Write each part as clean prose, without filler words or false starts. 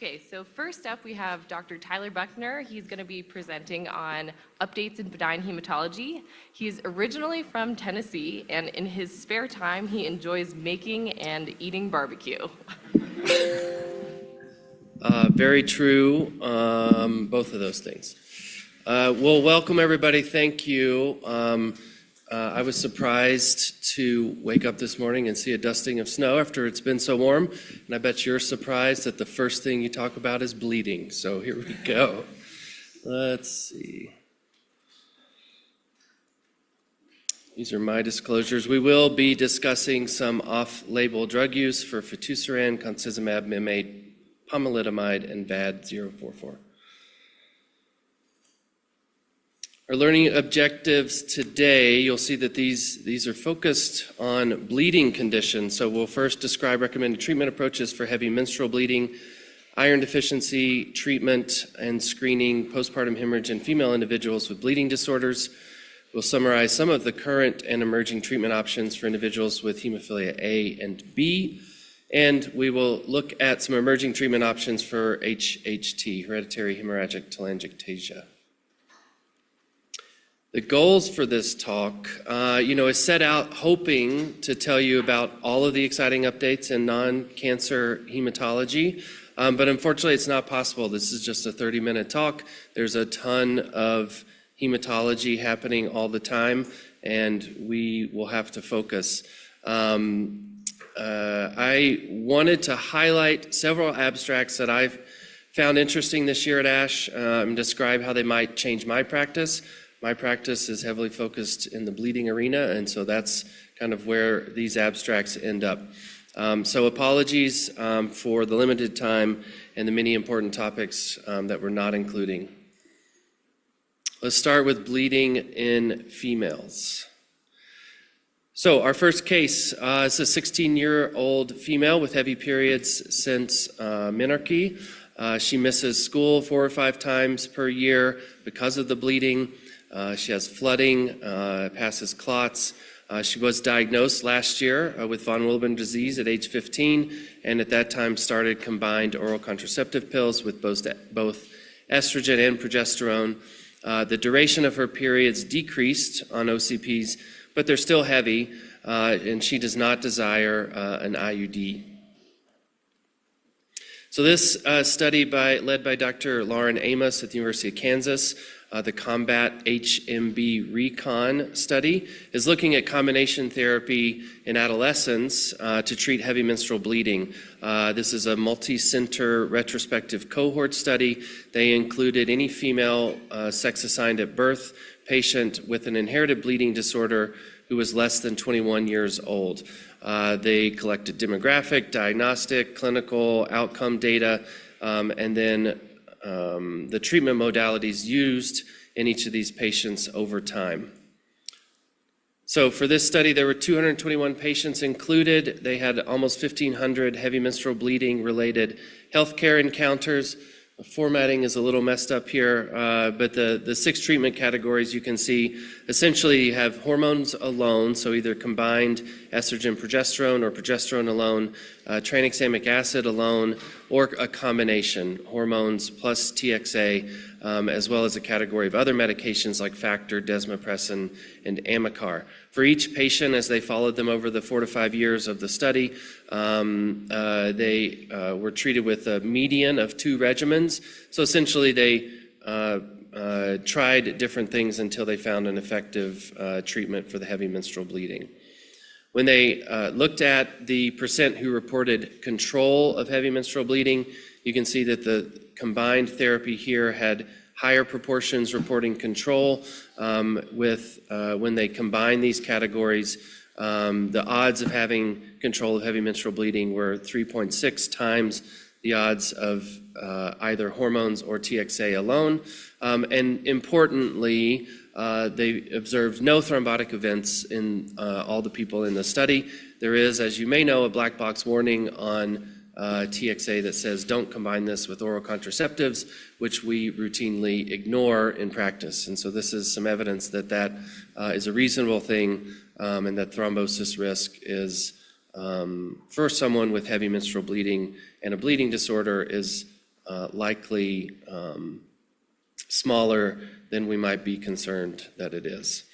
Okay, so first up we have Dr. Tyler Buckner. He's going to be presenting on updates in benign hematology. He's originally from Tennessee, and in his spare time he enjoys making and eating barbecue. Very true, both of those things. Well, welcome everybody, thank you. I was surprised to wake up this morning and see a dusting of snow after it's been so warm, and I bet you're surprised that the first thing you talk about is bleeding, so here we go. Let's see. These are my disclosures. We will be discussing some off-label drug use for fitusiran, concizumab, mim8, pomalidomide, and VAD044. Our learning objectives today, you'll see that these are focused on bleeding conditions. So we'll first describe recommended treatment approaches for heavy menstrual bleeding, iron deficiency treatment and screening, postpartum hemorrhage in female individuals with bleeding disorders. We'll summarize some of the current and emerging treatment options for individuals with hemophilia A and B. And we will look at some emerging treatment options for HHT, hereditary hemorrhagic telangiectasia. The goals for this talk, is set out hoping to tell you about all of the exciting updates in non-cancer hematology, but unfortunately it's not possible. This is just a 30-minute talk. There's a ton of hematology happening all the time, and we will have to focus. I wanted to highlight several abstracts that I've found interesting this year at ASH and describe how they might change my practice. My practice is heavily focused in the bleeding arena, and so that's kind of where these abstracts end up. So apologies for the limited time and the many important topics that we're not including. Let's start with bleeding in females. So our first case is a 16-year-old female with heavy periods since menarche. She misses school 4 or 5 times per year because of the bleeding. She has flooding, passes clots. She was diagnosed last year with von Willebrand disease at age 15, and at that time started combined oral contraceptive pills with both estrogen and progesterone. The duration of her periods decreased on OCPs, but they're still heavy, and she does not desire an IUD. So this study led by Dr. Lauren Amos at the University of Kansas, the Combat HMB Recon study, is looking at combination therapy in adolescents to treat heavy menstrual bleeding. This is a multi-center retrospective cohort study. They included any female sex-assigned at birth patient with an inherited bleeding disorder who was less than 21 years old. They collected demographic, diagnostic, clinical outcome data, and then the treatment modalities used in each of these patients over time. So for this study, there were 221 patients included. They had almost 1,500 heavy menstrual bleeding related healthcare encounters. The formatting is a little messed up here, but the 6 treatment categories you can see essentially have hormones alone, so either combined estrogen progesterone or progesterone alone, tranexamic acid alone, or a combination, hormones plus TXA, as well as a category of other medications like Factor, desmopressin, and Amicar. For each patient, as they followed them over the 4 to 5 years of the study, they were treated with a median of 2 regimens. So essentially they tried different things until they found an effective treatment for the heavy menstrual bleeding. When they looked at the percent who reported control of heavy menstrual bleeding, you can see that the combined therapy here had higher proportions reporting control. When they combine these categories, the odds of having control of heavy menstrual bleeding were 3.6 times the odds of either hormones or TXA alone. And importantly, they observed no thrombotic events in all the people in the study. There is, as you may know, a black box warning on TXA that says don't combine this with oral contraceptives, which we routinely ignore in practice. And so this is some evidence that that is a reasonable thing, and that thrombosis risk is, for someone with heavy menstrual bleeding and a bleeding disorder, is likely smaller than we might be concerned that it is.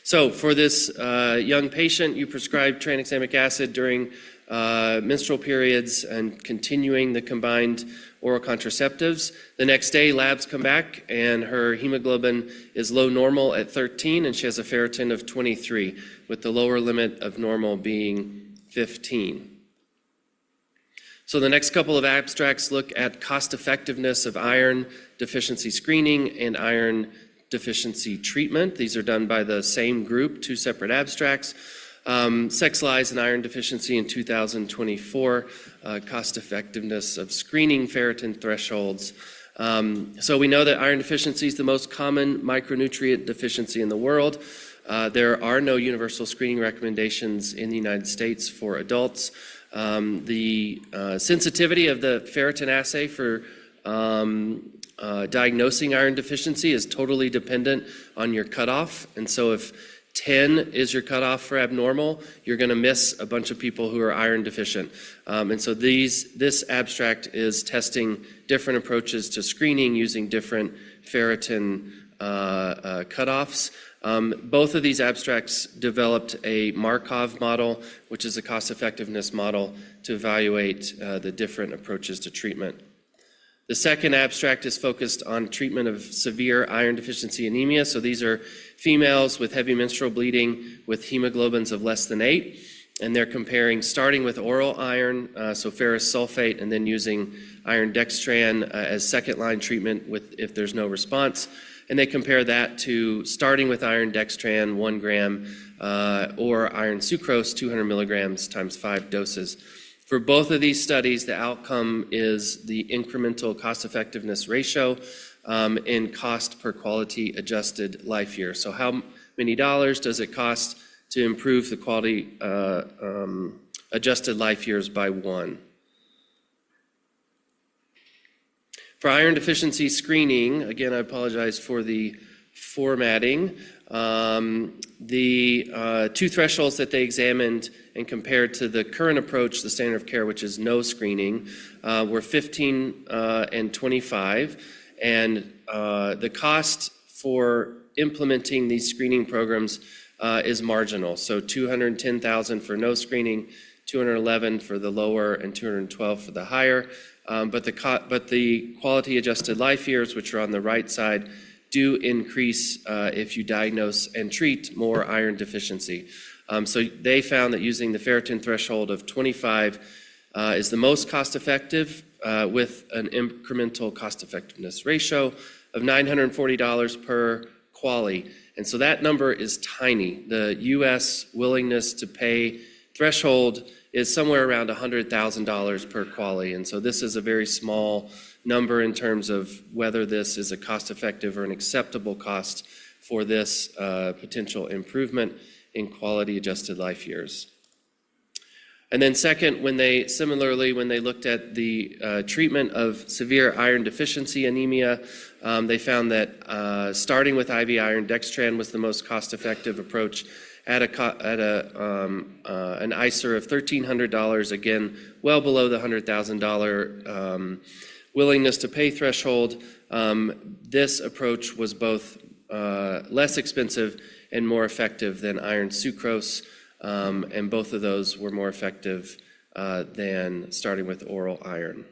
So for this young patient, you prescribed tranexamic acid during menstrual periods and continuing the combined oral contraceptives. The next day, labs come back, and her hemoglobin is low normal at 13, and she has a ferritin of 23, with the lower limit of normal being 15. So the next couple of abstracts look at cost effectiveness of iron deficiency screening and iron deficiency treatment. These are done by the same group, two separate abstracts. Sex lies and iron deficiency in 2024, cost effectiveness of screening ferritin thresholds. So we know that iron deficiency is the most common micronutrient deficiency in the world. There are no universal screening recommendations in the United States for adults. The sensitivity of the ferritin assay for diagnosing iron deficiency is totally dependent on your cutoff. And so if 10 is your cutoff for abnormal, you're going to miss a bunch of people who are iron deficient. And so this abstract is testing different approaches to screening using different ferritin cutoffs. Both of these abstracts developed a Markov model, which is a cost-effectiveness model to evaluate the different approaches to treatment. The second abstract is focused on treatment of severe iron deficiency anemia. So these are females with heavy menstrual bleeding with hemoglobins of less than 8. And they're comparing, starting with oral iron, so ferrous sulfate, and then using iron dextran as second-line treatment if there's no response. And they compare that to starting with iron dextran, 1 gram, or iron sucrose, 200 milligrams times 5 doses. For both of these studies, the outcome is the incremental cost-effectiveness ratio in cost per quality adjusted life year. So how many dollars does it cost to improve the quality adjusted life years by 1? For iron deficiency screening, again, I apologize for the formatting. The two thresholds that they examined and compared to the current approach, the standard of care, which is no screening, were 15 and 25. And the cost for implementing these screening programs is marginal. So $210,000 for no screening, $211,000 for the lower, and $212,000 for the higher. But the quality adjusted life years, which are on the right side, do increase if you diagnose and treat more iron deficiency. So they found that using the ferritin threshold of 25 is the most cost-effective with an incremental cost-effectiveness ratio of $940 per quality. And so that number is tiny. The U.S. willingness to pay threshold is somewhere around $100,000 per quality. And so this is a very small number in terms of whether this is a cost-effective or an acceptable cost for this potential improvement in quality adjusted life years. And then second, when they looked at the treatment of severe iron deficiency anemia, they found that starting with IV iron dextran was the most cost-effective approach at an ICER of $1,300, again, well below the $100,000 willingness to pay threshold. This approach was both less expensive and more effective than iron sucrose, and both of those were more effective than starting with oral iron.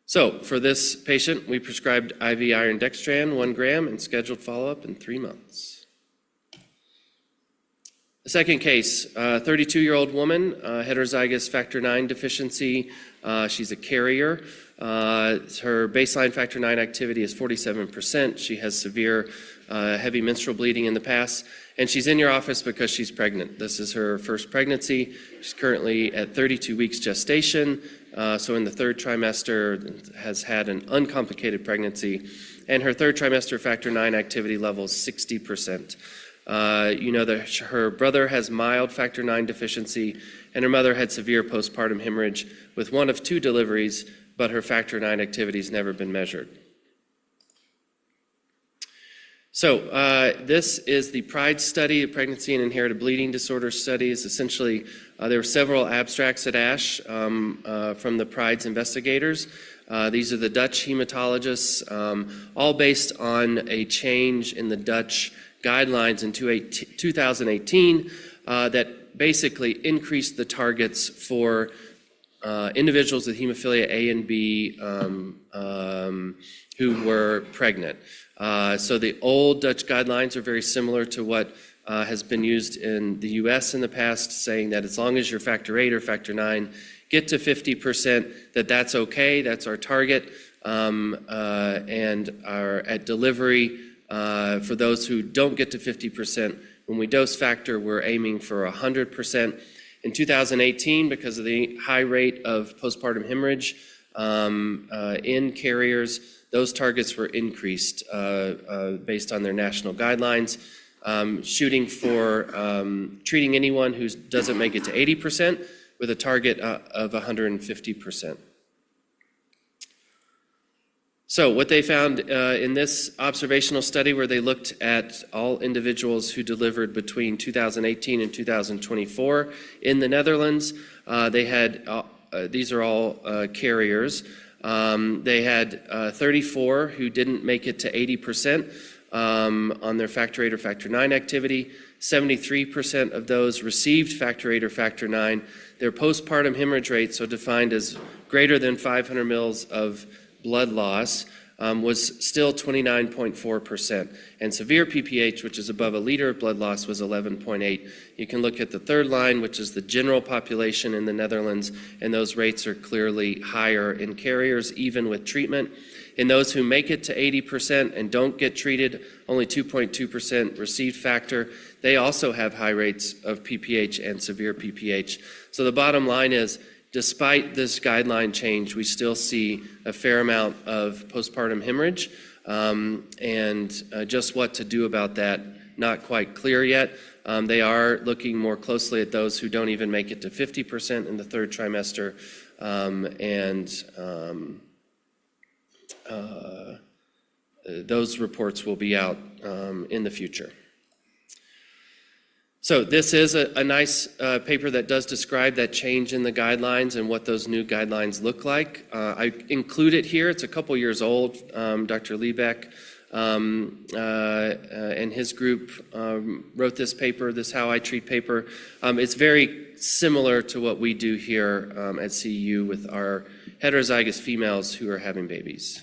So for this patient, we prescribed IV iron dextran, 1 gram, and scheduled follow-up in 3 months. The second case, 32-year-old woman, heterozygous factor IX deficiency. She's a carrier. Her baseline factor IX activity is 47%. She has severe heavy menstrual bleeding in the past, and she's in your office because she's pregnant. This is her first pregnancy. She's currently at 32 weeks gestation, so in the 3rd trimester has had an uncomplicated pregnancy, and her 3rd trimester factor IX activity level is 60%. You know that her brother has mild factor IX deficiency, and her mother had severe postpartum hemorrhage with 1 of 2 deliveries, but her factor IX activity has never been measured. So this is the PRIDE study, the Pregnancy and Inherited Bleeding Disorder study. Is essentially, there were several abstracts at ASH from the PRIDE's investigators. These are the Dutch hematologists, all based on a change in the Dutch guidelines in 2018 that basically increased the targets for individuals with hemophilia A and B who were pregnant. So the old Dutch guidelines are very similar to what has been used in the US in the past, saying that as long as you're factor 8 or factor 9 get to 50%, that's okay, that's our target, and are at delivery, for those who don't get to 50%, when we dose factor, we're aiming for 100%. In 2018, because of the high rate of postpartum hemorrhage in carriers, those targets were increased based on their national guidelines, shooting for treating anyone who doesn't make it to 80% with a target of 150%. So what they found in this observational study, where they looked at all individuals who delivered between 2018 and 2024 in the Netherlands, they had, these are all carriers, they had 34 who didn't make it to 80% on their factor 8 or factor 9 activity. 73% of those received factor 8 or factor 9. Their postpartum hemorrhage rate, so defined as greater than 500 mils of blood loss, was still 29.4%. And severe PPH, which is above a liter of blood loss, was 11.8. You can look at the third line, which is the general population in the Netherlands, and those rates are clearly higher in carriers, even with treatment. In those who make it to 80% and don't get treated, only 2.2% received factor. They also have high rates of PPH and severe PPH. So the bottom line is, despite this guideline change, we still see a fair amount of postpartum hemorrhage, and just what to do about that, not quite clear yet. They are looking more closely at those who don't even make it to 50% in the third trimester, those reports will be out in the future. So this is a nice paper that does describe that change in the guidelines and what those new guidelines look like. I include it here. It's a couple years old. Dr. Liebeck and his group wrote this paper, this How I Treat paper. It's very similar to what we do here at CEU with our heterozygous females who are having babies.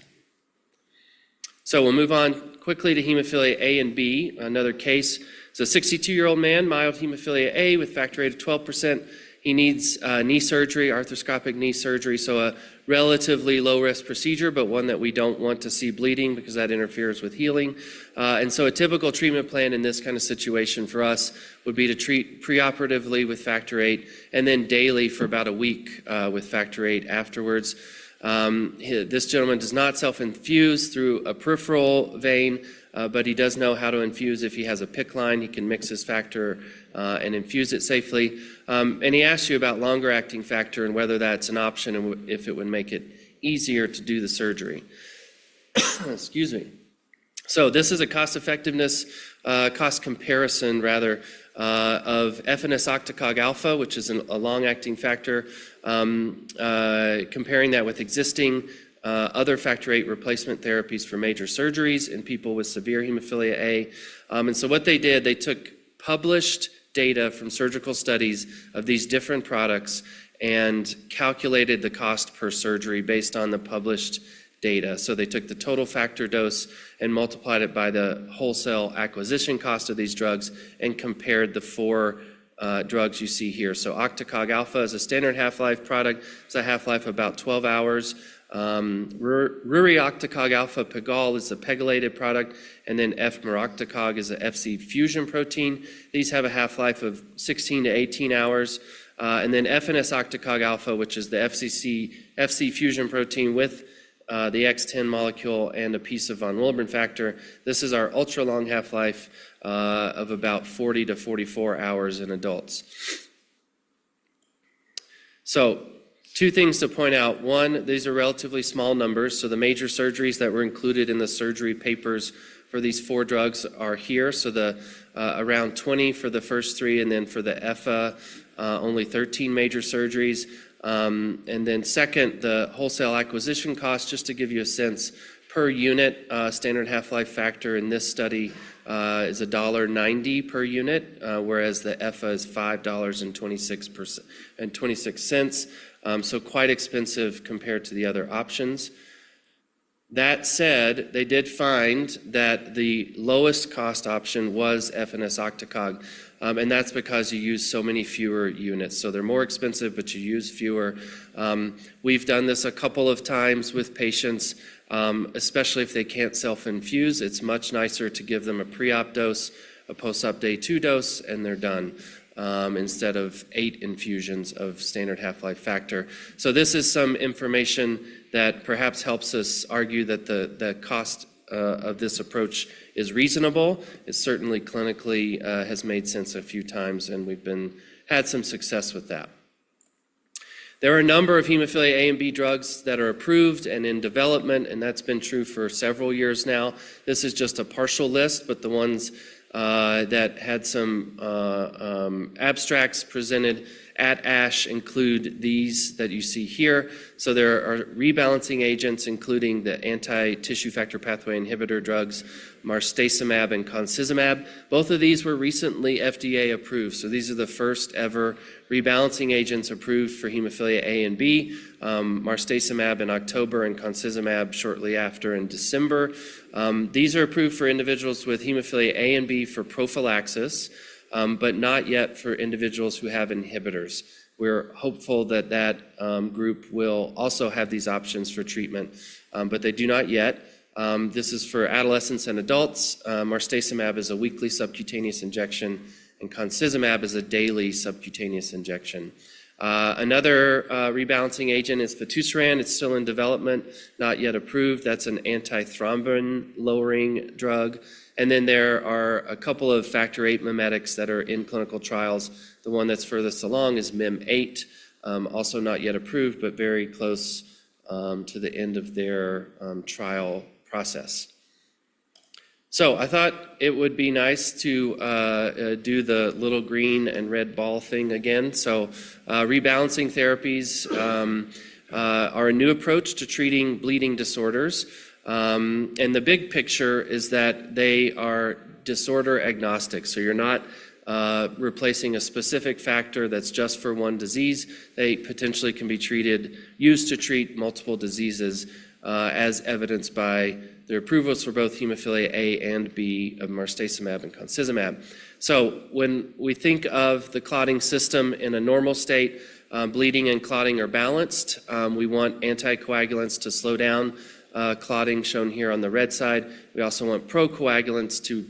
So we'll move on quickly to hemophilia A and B, another case. It's a 62-year-old man, mild hemophilia A with factor VIII of 12%. He needs knee surgery, arthroscopic knee surgery, so a relatively low-risk procedure, but one that we don't want to see bleeding because that interferes with healing. And so a typical treatment plan in this kind of situation for us would be to treat preoperatively with factor VIII and then daily for about a week with factor VIII afterwards. This gentleman does not self-infuse through a peripheral vein, but he does know how to infuse. If he has a PICC line, he can mix his factor and infuse it safely. And he asks you about longer-acting factor and whether that's an option and if it would make it easier to do the surgery. Excuse me. So this is a cost-effectiveness, cost comparison, rather, of FNS-octocog alpha, which is a long-acting factor, comparing that with existing other factor VIII replacement therapies for major surgeries in people with severe hemophilia A. And so what they did, they took published data from surgical studies of these different products and calculated the cost per surgery based on the published data. So they took the total factor dose and multiplied it by the wholesale acquisition cost of these drugs and compared the four drugs you see here. So octocog alpha is a standard half-life product. It's a half-life of about 12 hours. Ruri-octocog alpha pegol is a pegylated product, and then F-meroctocog is a FC fusion protein. These have a half-life of 16 to 18 hours. And then FNS-octocog alpha, which is the FC fusion protein with the X10 molecule and a piece of von Willebrand factor. This is our ultra-long half-life of about 40 to 44 hours in adults. So Two things to point out. One, these are relatively small numbers, so the major surgeries that were included in the surgery papers for these 4 drugs are here. So the around 20 for the first 3, and then for the EFA, only 13 major surgeries. And then second, the wholesale acquisition cost, just to give you a sense, per unit standard half-life factor in this study is $1.90 per unit, whereas the EFA is $5.26. So quite expensive compared to the other options. That said, they did find that the lowest cost option was FNS Octacog, and that's because you use so many fewer units. So they're more expensive, but you use fewer. We've done this a couple of times with patients, especially if they can't self-infuse. It's much nicer to give them a pre-op dose, a post-op day 2 dose, and they're done. Instead of 8 infusions of standard half-life factor. So this is some information that perhaps helps us argue that the cost of this approach is reasonable. It certainly clinically has made sense a few times, and we've had some success with that. There are a number of hemophilia A and B drugs that are approved and in development, and that's been true for several years now. This is just a partial list, but the ones that had some abstracts presented at ASH include these that you see here. So there are rebalancing agents, including the anti-tissue factor pathway inhibitor drugs, marstacimab and concizumab. Both of these were recently FDA approved. So these are the first ever rebalancing agents approved for hemophilia A and B. Marstacimab in October and concizumab shortly after in December. These are approved for individuals with hemophilia A and B for prophylaxis, but not yet for individuals who have inhibitors. We're hopeful that that group will also have these options for treatment, but they do not yet. This is for adolescents and adults. Marstacimab is a weekly subcutaneous injection, and concizumab is a daily subcutaneous injection. Another rebalancing agent is fitusiran. It's still in development, not yet approved. That's an antithrombin lowering drug. And then there are a couple of factor VIII mimetics that are in clinical trials. The one that's furthest along is MIM8, also not yet approved, but very close to the end of their trial process. So I thought it would be nice to do the little green and red ball thing again. So rebalancing therapies are a new approach to treating bleeding disorders. And the big picture is that they are disorder agnostic. So you're not replacing a specific factor that's just for one disease. They potentially can be used to treat multiple diseases, as evidenced by their approvals for both hemophilia A and B of marstacimab and concizumab. So when we think of the clotting system in a normal state, bleeding and clotting are balanced. We want anticoagulants to slow down clotting, shown here on the red side. We also want procoagulants to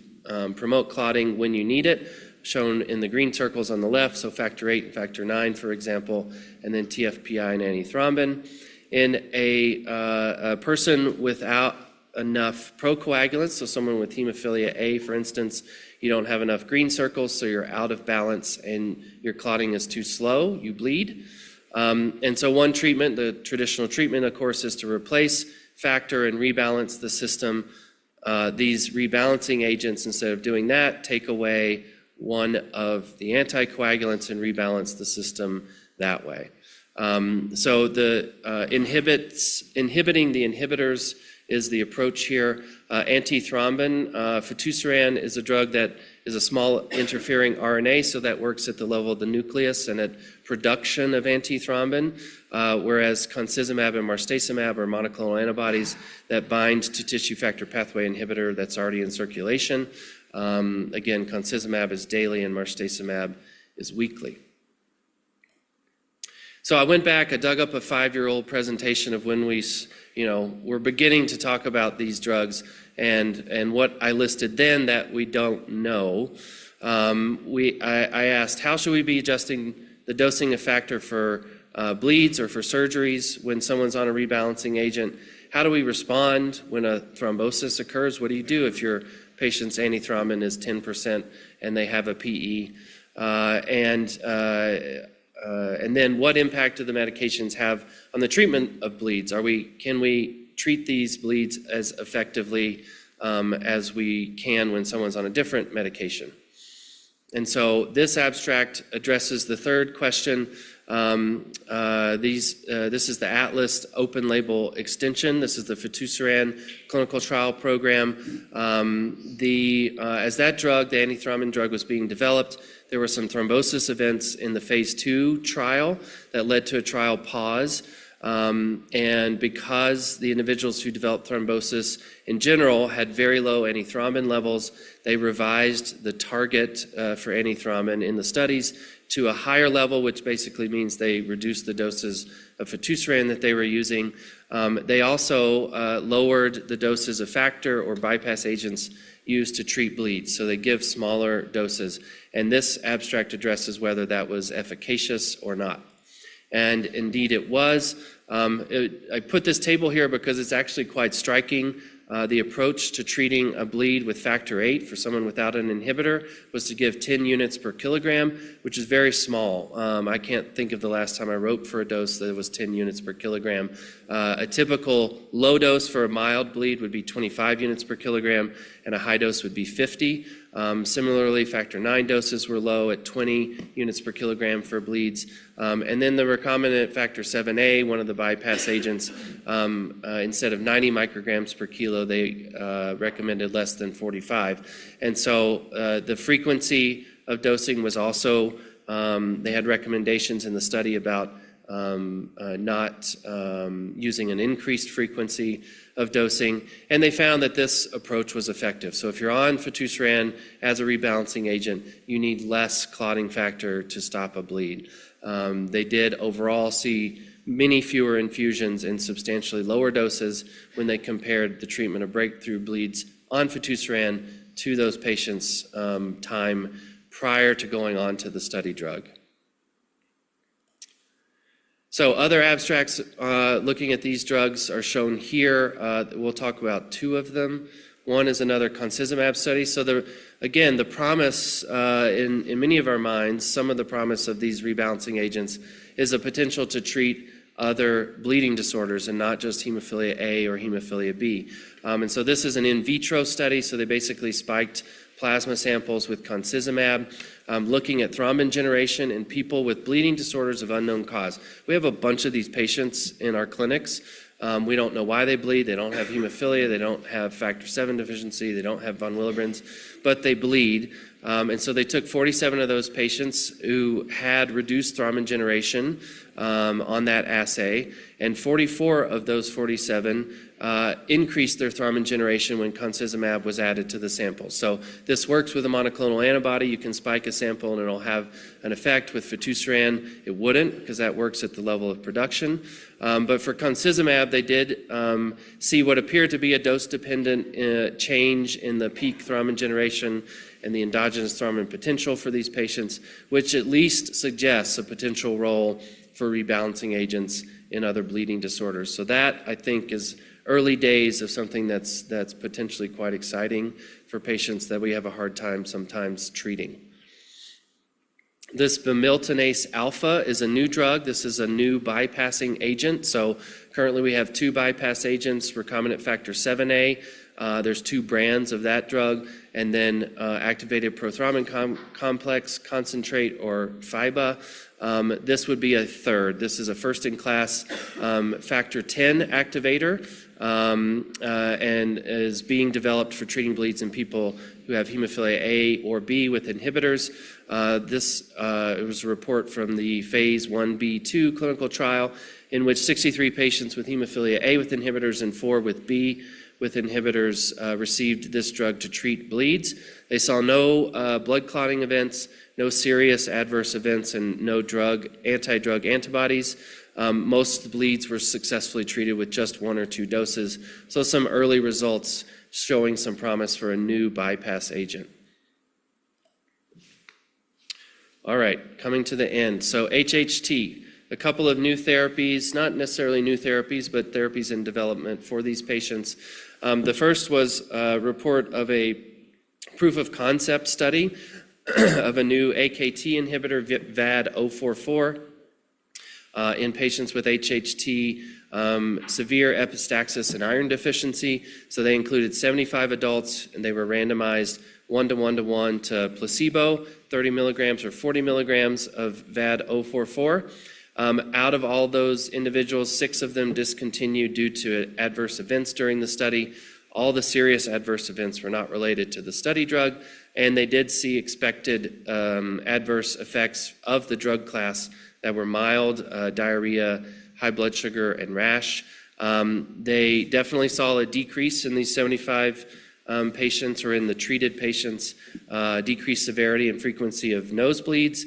promote clotting when you need it, shown in the green circles on the left, so factor VIII and factor IX, for example, and then TFPI and antithrombin. In a person without enough procoagulants, so someone with hemophilia A, for instance, you don't have enough green circles, so you're out of balance and your clotting is too slow, you bleed. And so one treatment, the traditional treatment, of course, is to replace factor and rebalance the system. These rebalancing agents, instead of doing that, take away one of the anticoagulants and rebalance the system that way. So the inhibiting the inhibitors is the approach here. Antithrombin, fitusiran, is a drug that is a small interfering RNA, so that works at the level of the nucleus and at production of antithrombin, whereas concizumab and marstacimab are monoclonal antibodies that bind to tissue factor pathway inhibitor that's already in circulation. Again, concizumab is daily and marstacimab is weekly. So I went back, I dug up a 5-year-old presentation of when we're beginning to talk about these drugs, and what I listed then that we don't know. I asked, how should we be adjusting the dosing of factor for bleeds or for surgeries when someone's on a rebalancing agent? How do we respond when a thrombosis occurs? What do you do if your patient's antithrombin is 10% and they have a PE? And then what impact do the medications have on the treatment of bleeds? Can we treat these bleeds as effectively as we can when someone's on a different medication? And so this abstract addresses the third question. This is the Atlas open label extension. This is the fitusiran clinical trial program. As that drug, the antithrombin drug, was being developed, there were some thrombosis events in the phase 2 trial that led to a trial pause. And because the individuals who developed thrombosis in general had very low antithrombin levels, they revised the target for antithrombin in the studies to a higher level, which basically means they reduced the doses of fitusiran that they were using. They also lowered the doses of factor or bypass agents used to treat bleeds, so they give smaller doses. And this abstract addresses whether that was efficacious or not. And indeed it was. I put this table here because it's actually quite striking. The approach to treating a bleed with factor VIII for someone without an inhibitor was to give 10 units per kilogram, which is very small. I can't think of the last time I wrote for a dose that was 10 units per kilogram. A typical low dose for a mild bleed would be 25 units per kilogram, and a high dose would be 50. Similarly, factor IX doses were low at 20 units per kilogram for bleeds. And then the recombinant factor VIIa, one of the bypass agents, instead of 90 micrograms per kilo, they recommended less than 45. And so the frequency of dosing was also, they had recommendations in the study about not using an increased frequency of dosing, and they found that this approach was effective. So if you're on fitusiran as a rebalancing agent, you need less clotting factor to stop a bleed. They did overall see many fewer infusions in substantially lower doses when they compared the treatment of breakthrough bleeds on fitusiran to those patients' time prior to going on to the study drug. So other abstracts looking at these drugs are shown here. We'll talk about two of them. One is another concizumab study. So again, the promise in many of our minds, some of the promise of these rebalancing agents is a potential to treat other bleeding disorders and not just hemophilia A or hemophilia B. And so this is an in vitro study. So they basically spiked plasma samples with concizumab, looking at thrombin generation in people with bleeding disorders of unknown cause. We have a bunch of these patients in our clinics. We don't know why they bleed. They don't have hemophilia. They don't have factor VII deficiency. They don't have von Willebrand's, but they bleed. And so they took 47 of those patients who had reduced thrombin generation on that assay, and 44 of those 47 increased their thrombin generation when concizumab was added to the sample. So this works with a monoclonal antibody. You can spike a sample and it'll have an effect. With fitusiran, it wouldn't, because that works at the level of production. But for concizumab, they did see what appeared to be a dose-dependent change in the peak thrombin generation and the endogenous thrombin potential for these patients, which at least suggests a potential role for rebalancing agents in other bleeding disorders. So that, I think, is early days of something that's potentially quite exciting for patients that we have a hard time sometimes treating. This bemiltinase alpha is a new drug. This is a new bypassing agent. So currently we have two bypass agents, recombinant factor VIIa. There's two brands of that drug, and then activated prothrombin complex concentrate, or FIBA. This would be a third. This is a first-in-class factor X activator, and is being developed for treating bleeds in people who have hemophilia A or B with inhibitors. It was a report from the phase 1b/2 clinical trial in which 63 patients with hemophilia A with inhibitors and 4 with B with inhibitors received this drug to treat bleeds. They saw no blood clotting events, no serious adverse events, and no anti-drug antibodies. Most of the bleeds were successfully treated with just 1 or 2 doses. So some early results showing some promise for a new bypass agent. All right, coming to the end. So HHT, a couple of new therapies, not necessarily new therapies, but therapies in development for these patients. The first was a report of a proof of concept study of a new AKT inhibitor, VAD-044. in patients with HHT, severe epistaxis and iron deficiency. So they included 75 adults, and they were randomized 1:1:1 to placebo, 30 milligrams or 40 milligrams of VAD-044. Out of all those individuals, 6 of them discontinued due to adverse events during the study. All the serious adverse events were not related to the study drug, and they did see expected adverse effects of the drug class that were mild, diarrhea, high blood sugar, and rash. They definitely saw a decrease in these 75 patients, or in the treated patients, decreased severity and frequency of nosebleeds.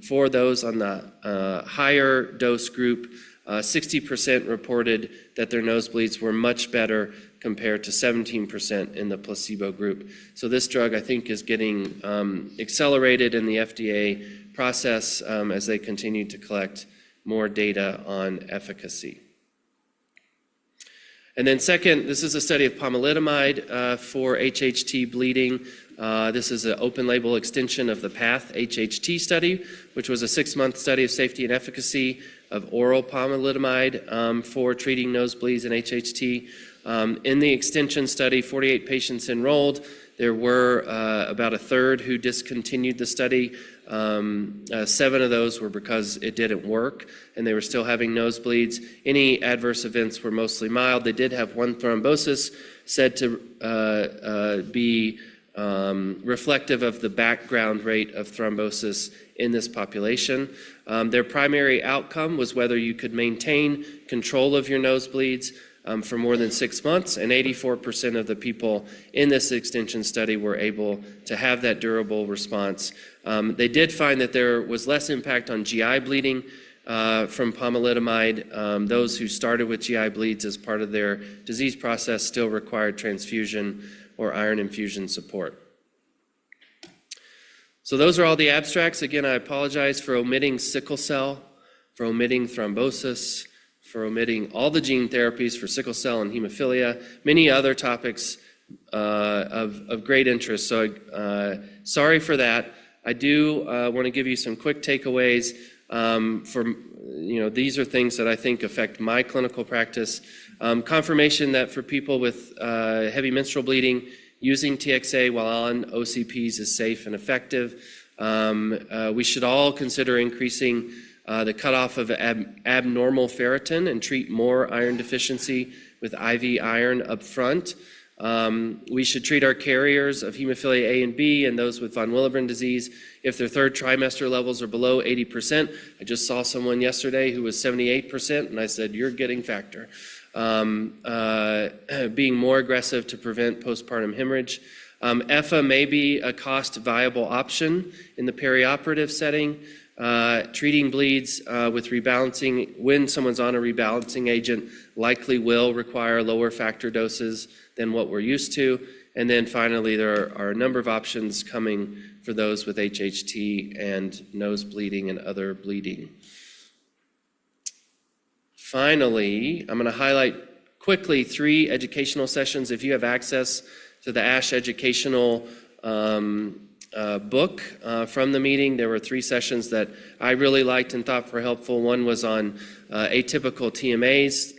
For those on the higher dose group, 60% reported that their nosebleeds were much better compared to 17% in the placebo group. So this drug, I think, is getting accelerated in the FDA process as they continue to collect more data on efficacy. And then second, this is a study of pomalidomide for HHT bleeding. This is an open label extension of the PATH HHT study, which was a 6-month study of safety and efficacy of oral pomalidomide for treating nosebleeds and HHT. In the extension study, 48 patients enrolled. There were about a third who discontinued the study. 7 of those were because it didn't work and they were still having nosebleeds. Any adverse events were mostly mild. They did have 1 thrombosis said to be reflective of the background rate of thrombosis in this population. Their primary outcome was whether you could maintain control of your nosebleeds for more than 6 months, and 84% of the people in this extension study were able to have that durable response. They did find that there was less impact on GI bleeding from pomalidomide. Those who started with GI bleeds as part of their disease process still required transfusion or iron infusion support. So those are all the abstracts. Again, I apologize for omitting sickle cell, for omitting thrombosis, for omitting all the gene therapies for sickle cell and hemophilia, many other topics of great interest. So sorry for that. I do want to give you some quick takeaways. These are things that I think affect my clinical practice. Confirmation that for people with heavy menstrual bleeding, using TXA while on OCPs is safe and effective. We should all consider increasing the cutoff of abnormal ferritin and treat more iron deficiency with IV iron up front. We should treat our carriers of hemophilia A and B and those with von Willebrand disease if their 3rd trimester levels are below 80%. I just saw someone yesterday who was 78%, and I said, "You're getting factor." Being more aggressive to prevent postpartum hemorrhage. EFA may be a cost-viable option in the perioperative setting. Treating bleeds with rebalancing, when someone's on a rebalancing agent, likely will require lower factor doses than what we're used to. And then finally, there are a number of options coming for those with HHT and nose bleeding and other bleeding. Finally, I'm going to highlight quickly 3 educational sessions. If you have access to the ASH educational book from the meeting, there were 3 sessions that I really liked and thought were helpful. One was on atypical TMAs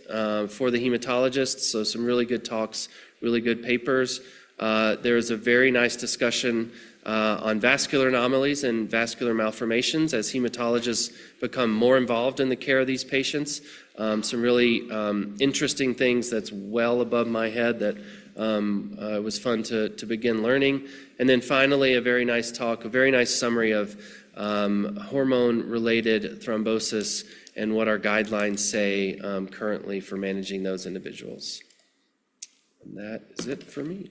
for the hematologists, so some really good talks, really good papers. There's a very nice discussion on vascular anomalies and vascular malformations as hematologists become more involved in the care of these patients. Some really interesting things that's well above my head that was fun to begin learning. And then finally, a very nice talk, a very nice summary of hormone-related thrombosis and what our guidelines say currently for managing those individuals. And that is it for me.